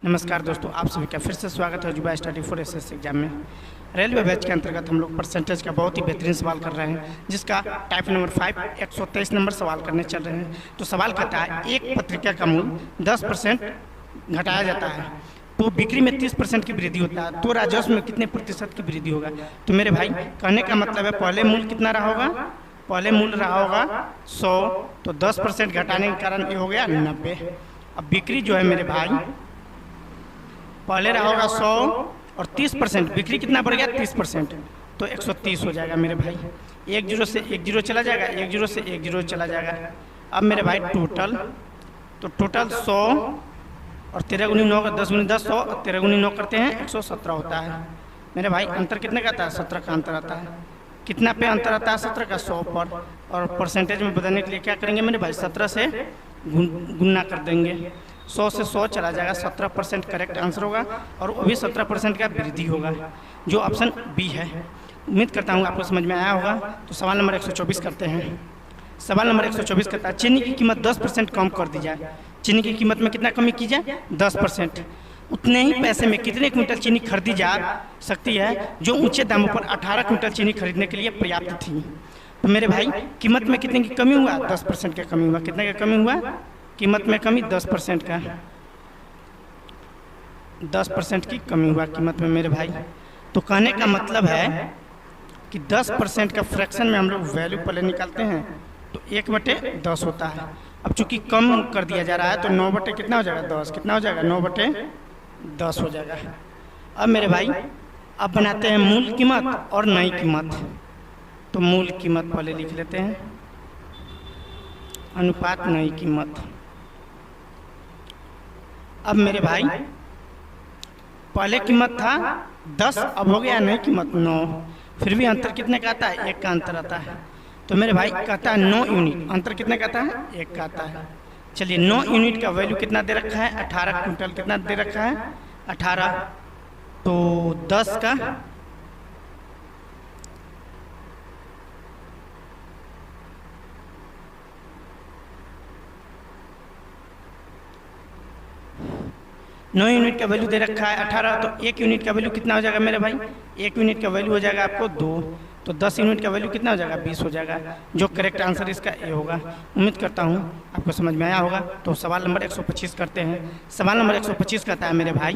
नमस्कार दोस्तों, आप सभी का फिर से स्वागत है जुबा स्टडी फॉर एसएससी एग्जाम में। रेलवे बैच के अंतर्गत हम लोग परसेंटेज का बहुत ही बेहतरीन सवाल कर रहे हैं, जिसका टाइप नंबर 5 123 नंबर सवाल करने चल रहे हैं। तो सवाल कहता है, एक पत्रिका का मूल्य 10% घटाया जाता है तो बिक्री में 30% की वृद्धि होता है, तो राजस्व में कितने प्रतिशत की वृद्धि होगा। तो मेरे भाई कहने का मतलब है, पहले मूल्य कितना रहा होगा, पहले मूल्य रहा होगा 100, तो 10% घटाने के कारण ये हो गया 90। अब बिक्री जो है मेरे भाई पहले रहा होगा 100 और 30%, बिक्री कितना बढ़ गया 30%, तो 130 हो जाएगा मेरे भाई। एक जीरो से एक जीरो चला जाएगा, एक जीरो से एक जीरो चला जाएगा। अब मेरे भाई टोटल 100 और 13 गुनी 9 10 गुनी 10 100 और 13 गुनी 9 करते हैं 117 होता है मेरे भाई। अंतर कितने का आता है, 17 का अंतर आता है। कितना पे अंतर आता है, 17 का 100 पर। और परसेंटेज में बदलने के लिए क्या करेंगे मेरे भाई, 17 से गुना कर देंगे। 100 से 100 चला जाएगा, 17% करेक्ट आंसर होगा और वो भी 17% का वृद्धि होगा, जो ऑप्शन बी है। उम्मीद करता हूँ आपको समझ में आया होगा। तो सवाल नंबर 124 करते हैं। सवाल नंबर 124 कहता है, चीनी की कीमत 10% कम कर दी जाए। चीनी की कीमत में कितना कमी की जाए, 10%। उतने ही पैसे में कितने क्विंटल चीनी खरीदी जा सकती है, जो ऊंचे दामों पर 18 क्विंटल चीनी खरीदने के लिए पर्याप्त थी। तो मेरे भाई कीमत में कितने की कमी हुआ, 10% का कमी हुआ। कितने का कमी हुआ, कीमत में कमी 10% का, 10% की कमी हुआ कीमत में मेरे भाई। तो कहने का मतलब है कि 10% का फ्रैक्शन में हम लोग वैल्यू पहले निकालते हैं, तो 1/10 होता है। अब चूंकि कम कर दिया जा रहा है, तो 9 बटे कितना हो जाएगा, 10। कितना हो जाएगा, 9/10 हो जाएगा। अब मेरे भाई अब बनाते हैं मूल कीमत और नई कीमत। तो मूल कीमत पहले लिख लेते हैं, अनुपात नई कीमत। अब मेरे भाई पहले कीमत था 10, अब हो गया नई कीमत 9, फिर भी अंतर कितने का आता है, 1 का अंतर आता है। तो मेरे भाई कहता है 9 यूनिट, अंतर कितने का आता है, 1 का आता है। चलिए 9 यूनिट का वैल्यू कितना दे रखा है, 18 क्विंटल। कितना दे रखा है, 18। तो 10 का 9 यूनिट का वैल्यू दे रखा है 18, तो 1 यूनिट का वैल्यू कितना हो जाएगा मेरे भाई, 1 यूनिट का वैल्यू हो जाएगा आपको 2। तो 10 यूनिट का वैल्यू कितना हो जाएगा, 20 हो जाएगा, जो करेक्ट आंसर इसका ए होगा। उम्मीद करता हूँ आपको समझ में आया होगा। तो सवाल नंबर 125 करते हैं। सवाल नंबर 125 कहता है मेरे भाई,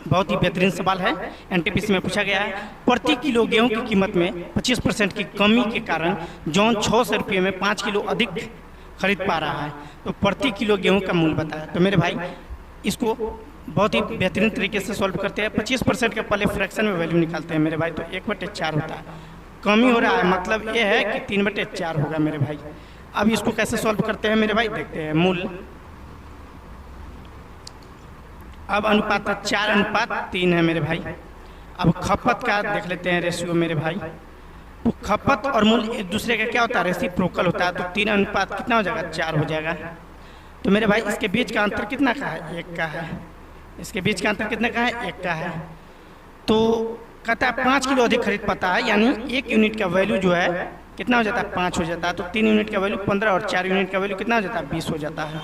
बहुत ही बेहतरीन सवाल है, एनटीपीसी में पूछा गया है। प्रति किलो गेहूँ की कीमत में 25% की कमी के कारण जौन 600 रुपये में 5 किलो अधिक खरीद पा रहा है, तो प्रति किलो गेहूँ का मूल्य बताया। तो मेरे भाई इसको बहुत ही बेहतरीन तरीके से सॉल्व करते हैं। 25% के पहले फ्रैक्शन में वैल्यू निकालते हैं मेरे भाई, तो 1/4 होता है। कमी हो रहा है, मतलब ये है कि 3/4 होगा मेरे भाई। अब इसको कैसे सॉल्व करते हैं मेरे भाई, देखते हैं। मूल्य, अब अनुपात 4:3 है मेरे भाई। अब खपत का देख लेते हैं रेशियो मेरे भाई। तो खपत और मूल्य एक दूसरे का क्या होता है, रेसिप्रोकल होता है। तो 3 अनुपात कितना हो जाएगा, 4 हो जाएगा। तो मेरे भाई इसके बीच का अंतर कितना का है, 1 का है। इसके बीच का अंतर कितने का है, 1 का है। तो कहता है 5 किलो अधिक खरीद पाता है, यानी 1 यूनिट का वैल्यू जो है कितना हो जाता है, 5 हो जाता है। तो 3 यूनिट का वैल्यू 15 और 4 यूनिट का वैल्यू कितना हो जाता है, 20 हो जाता है।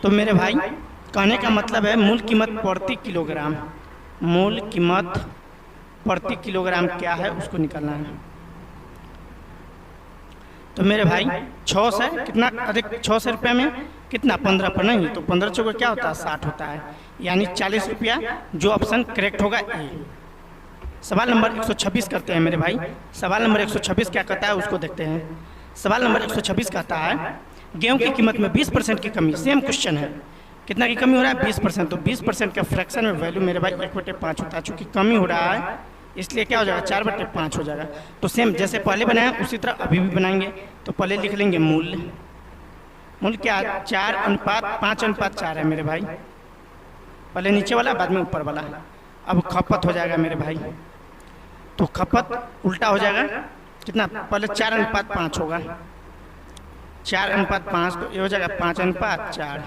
तो मेरे भाई कहने का मतलब है मूल कीमत प्रति किलोग्राम, मूल कीमत प्रति किलोग्राम क्या है उसको निकालना है। तो मेरे भाई 6 से कितना अधिक, 600 रुपये में कितना, 15 पर नहीं, तो 15 चौको क्या होता है, 60 होता है, यानी 40 रुपया, जो ऑप्शन करेक्ट होगा ए। सवाल नंबर 126 करते हैं मेरे भाई। सवाल नंबर 126 क्या कहता है उसको देखते हैं। सवाल नंबर 126 कहता है, गेहूं की कीमत में 20% की कमी। सेम क्वेश्चन है, कितना की कमी हो रहा है, 20%। तो 20% का फ्रैक्शन में वैल्यू मेरे भाई 1/5 होता है। चूँकि कमी हो रहा है इसलिए क्या हो जाएगा, 4/5 हो जाएगा। तो सेम जैसे पहले बनाया उसी तरह अभी भी बनाएंगे। तो पहले लिख लेंगे मूल्य, मूल्य क्या, 4:5:4 है मेरे भाई। पहले नीचे वाला बाद में ऊपर वाला। अब खपत हो जाएगा मेरे भाई, तो खपत उल्टा हो जाएगा, कितना, पहले 4:5 होगा, 4:5, तो ये हो जाएगा 5:4।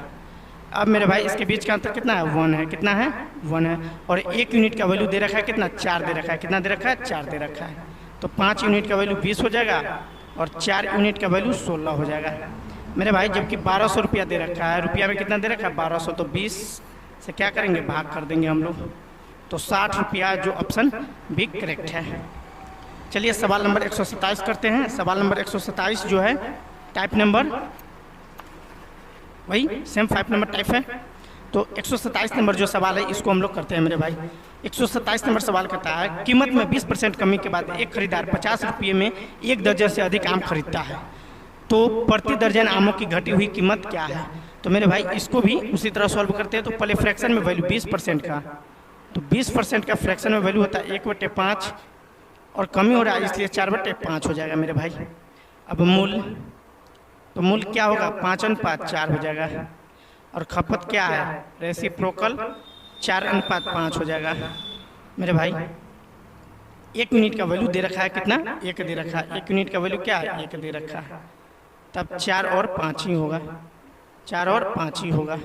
अब मेरे भाई इसके बीच का अंतर कितना है, 1 है। कितना है, 1 है। और 1 यूनिट का वैल्यू दे रखा है कितना, 4 दे रखा है। कितना दे रखा है, 4 दे रखा है। तो 5 यूनिट का वैल्यू 20 हो जाएगा और 4 यूनिट का वैल्यू 16 हो जाएगा मेरे भाई। जबकि 1200 रुपया दे रखा है, रुपया में कितना दे रखा है, 1200। तो 20 से क्या करेंगे, भाग कर देंगे हम लोग। तो 60 रुपया जो ऑप्शन भी करेक्ट है। चलिए सवाल नंबर 127 करते हैं। सवाल नंबर 127 जो है टाइप नंबर वही सेम 5 नंबर टाइप है। तो 127 नंबर जो सवाल है इसको हम लोग करते हैं मेरे भाई। 127 नंबर सवाल कहता है कीमत में 20% कमी के बाद एक खरीदार 50 रुपये में 1 दर्जन से अधिक आम खरीदता है, तो प्रति दर्जन आमों की घटी हुई कीमत क्या है। तो मेरे भाई इसको भी उसी तरह सॉल्व करते हैं। तो पहले फ्रैक्शन में वैल्यू 20% का, तो 20% का फ्रैक्शन में वैल्यू होता है 1/5 और कमी हो रहा है इसलिए 4/5 हो जाएगा मेरे भाई। अब मूल, तो मूल क्या होगा, 5/4 हो जाएगा। और खपत क्या है, रेसिप्रोकल 4/5 हो जाएगा मेरे भाई। 1 यूनिट का वैल्यू दे रखा है कितना, 1 दे रखा है। 1 यूनिट का वैल्यू क्या है, 1 दे रखा है। तब 4 और 5 ही होगा, 4 और 5 ही होगा।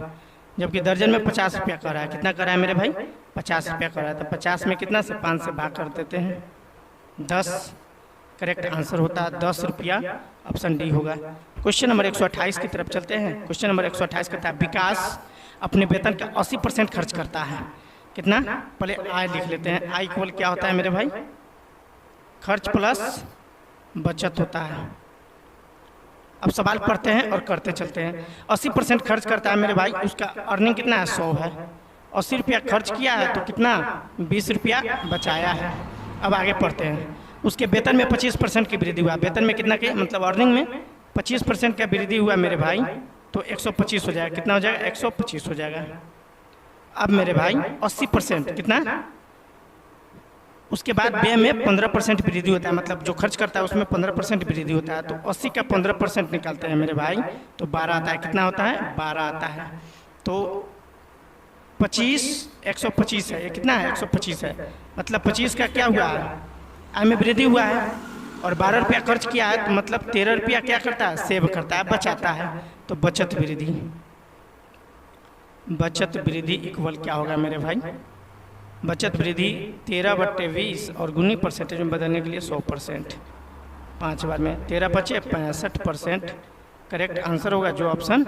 जबकि दर्जन में 50 रुपया कर रहा है, कितना कर रहा है मेरे भाई, 50 रुपया कर रहा है। तो 50 में कितना से 5 से भाग कर देते हैं, 10 करेक्ट आंसर होता है 10 रुपया, ऑप्शन डी होगा। क्वेश्चन नंबर 128 की तरफ चलते हैं। क्वेश्चन नंबर 128 कहता है विकास अपने वेतन का 80% खर्च करता है। कितना, पहले आय लिख लेते हैं। आय इक्वल क्या होता है मेरे भाई, खर्च प्लस बचत होता है। अब सवाल पढ़ते हैं और करते चलते हैं। 80% खर्च करता है मेरे भाई, उसका अर्निंग कितना है, 100 है। 80 रुपया खर्च किया है तो कितना, 20 रुपया बचाया है। अब आगे पढ़ते हैं। उसके वेतन में 25% की वृद्धि हुआ। वेतन में कितना की, मतलब अर्निंग में 25% का वृद्धि हुआ मेरे भाई, तो 125 हो जाएगा। कितना हो जाएगा, 125 हो जाएगा। अब मेरे भाई 80% कितना, उसके बाद व्यय में 15% वृद्धि होता है, मतलब जो खर्च करता है उसमें 15% वृद्धि होता है। तो 80 का 15% निकालते हैं मेरे भाई, तो 12 आता है। कितना होता है, 12 आता है। तो 25 125 है, ये कितना है, 125 है। मतलब 25 का क्या हुआ, आय में वृद्धि हुआ है। और 12 रुपया खर्च किया है तो मतलब 13 रुपया क्या करता है, सेव करता है, बचाता है। तो बचत वृद्धि, बचत वृद्धि इक्वल क्या होगा मेरे भाई, बचत वृद्धि 13/20 और गुनी परसेंटेज में बदलने के लिए 100%। 5 बार में 13 बचे 65%, करेक्ट आंसर होगा जो ऑप्शन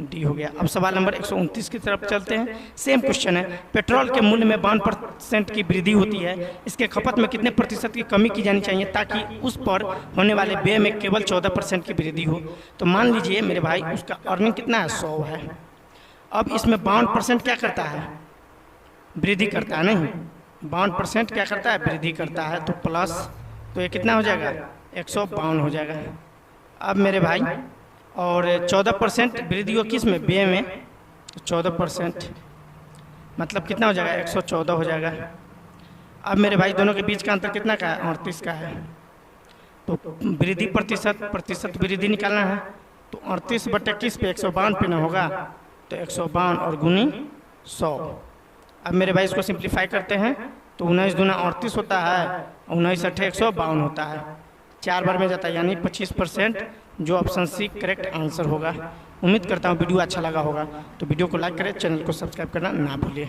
डी हो गया। अब सवाल नंबर 129 की तरफ चलते हैं। सेम क्वेश्चन है। पेट्रोल के मूल्य में 52% की वृद्धि होती है, इसके खपत में कितने प्रतिशत की कमी की जानी चाहिए ताकि उस पर होने वाले व्यय में केवल 14% की वृद्धि हो। तो मान लीजिए मेरे भाई उसका अर्निंग कितना है, 100 है। अब इसमें 52% क्या करता है, वृद्धि करता है, नहीं 52% क्या करता है, वृद्धि करता है। तो प्लस, तो ये कितना हो जाएगा, 152 हो जाएगा। अब मेरे भाई और 14% वृद्धि हो किस में, व्यय में, तो 14% मतलब कितना हो जाएगा, 114 हो जाएगा। अब मेरे भाई दोनों के बीच का अंतर कितना का है, 38 का है। तो वृद्धि प्रतिशत वृद्धि निकालना है। तो 38/21 पे 152 पे ना होगा, तो 152 और गुनी 100। अब मेरे भाई इसको सिंप्लीफाई करते हैं तो 19 दूना 38 होता है, 19 अट्ठे 152 होता है। 4 बार में जाता है, यानी 25%, जो ऑप्शन सी करेक्ट आंसर होगा। उम्मीद करता हूँ वीडियो अच्छा लगा होगा। तो वीडियो को लाइक करें, चैनल को सब्सक्राइब करना ना भूलिए।